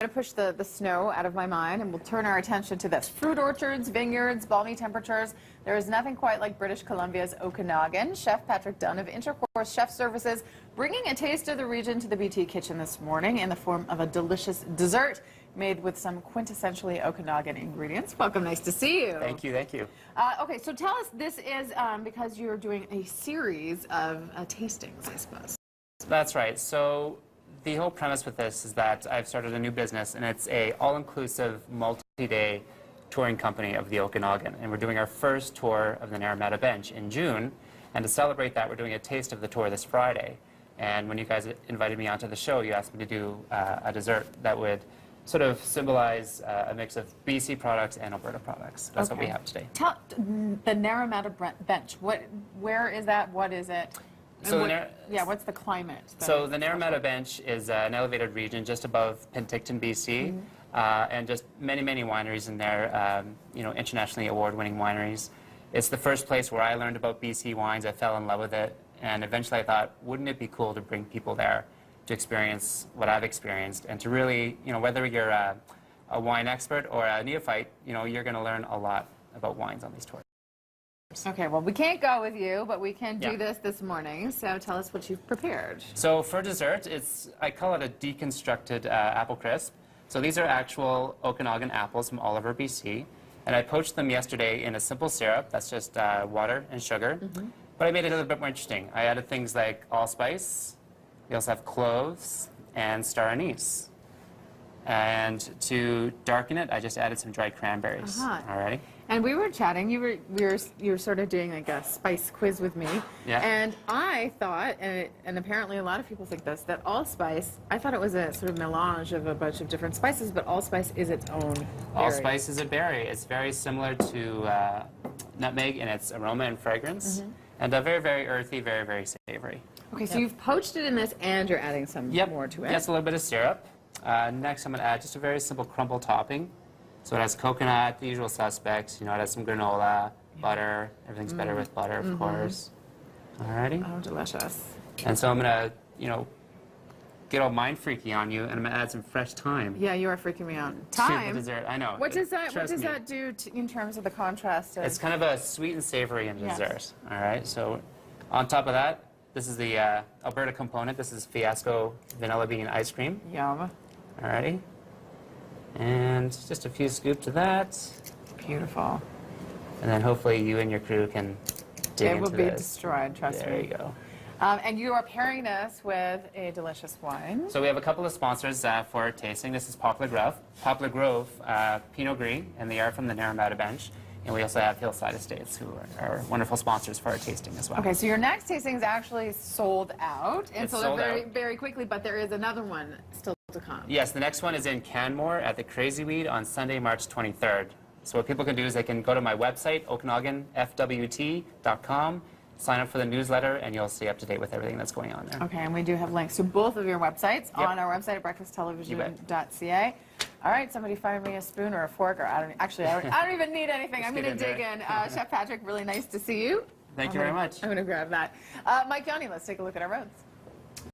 To push the snow out of my mind, and we'll turn our attention to this. Fruit orchards, vineyards, balmy temperatures. There is nothing quite like British Columbia's Okanagan. Chef Patrick Dunn of Intercourse Chef Services bringing a taste of the region to the BT kitchen this morning in the form of a delicious dessert made with some quintessentially Okanagan ingredients. Welcome, nice to see you. Thank you, thank you. Okay, so tell us, this is because you're doing a series of tastings, I suppose. That's right. So the whole premise with this is that I've started a new business, and it's a all-inclusive, multi-day touring company of the Okanagan. And we're doing our first tour of the Naramata Bench in June. And to celebrate that, we're doing a taste of the tour this Friday. And when you guys invited me onto the show, you asked me to do a dessert that would sort of symbolize a mix of BC products and Alberta products. That's what we have today. Tell the Naramata Bench. Where is that? What is it? So what's the climate? So the Naramata Bench is an elevated region just above Penticton, BC, and just many, many wineries in there, you know, internationally award-winning wineries. It's the first place where I learned about BC wines. I fell in love with it, and eventually I thought, wouldn't it be cool to bring people there to experience what I've experienced, and to really, you know, whether you're a wine expert or a neophyte, you know, you're going to learn a lot about wines on these tours. Okay, well, we can't go with you, but we can do this morning. So tell us what you've prepared. So for dessert, I call it a deconstructed apple crisp. So these are actual Okanagan apples from Oliver, BC. And I poached them yesterday in a simple syrup. That's just water and sugar. But I made it a little bit more interesting. I added things like allspice. We also have cloves and star anise. And to darken it, I just added some dried cranberries. Alrighty. And we were chatting. You were sort of doing like a spice quiz with me. Yeah. And I thought, and apparently a lot of people think this, that allspice. I thought it was a sort of melange of a bunch of different spices, but allspice is its own berry. Allspice is a berry. It's very similar to nutmeg in its aroma and fragrance, and very, very earthy, very, very savory. Okay, so you've poached it in this, and you're adding some more to it. Yes, a little bit of syrup. Next, I'm going to add just a very simple crumble topping. So it has coconut, the usual suspects. You know, it has some granola, butter. Everything's better with butter, of course. Alrighty. Oh, delicious. And so I'm going to, you know, get all mind freaky on you, and I'm going to add some fresh thyme. Yeah, you are freaking me out. Thyme? Dessert, I know. What does that do in terms of the contrast? It's kind of a sweet and savory in dessert. All right. So on top of that, this is the Alberta component. This is Fiasco vanilla bean ice cream. Yum. Alrighty. And just a few scoops of that. Beautiful. And then hopefully you and your crew can dig into this. It will be destroyed, trust me. There you go. And you are pairing this with a delicious wine. So we have a couple of sponsors for our tasting. This is Poplar Grove Pinot Gris, and they are from the Naramata Bench. And we also have Hillside Estates, who are wonderful sponsors for our tasting as well. Okay, so your next tasting is actually sold out. And it's sold sold out out very quickly, but there is another one still to come. Yes, the next one is in Canmore at the Crazy Weed on Sunday, March 23rd. So what people can do is they can go to my website, okanaganfwt.com, sign up for the newsletter, and you'll stay up to date with everything that's going on there. Okay, and we do have links to both of your websites on our website at breakfasttelevision.ca. All right, somebody find me a spoon or a fork, or I don't even need anything. I'm going to dig in. Chef Patrick, really nice to see you. Thank you very much. I'm going to grab that. Mike Yanni, let's take a look at our roads.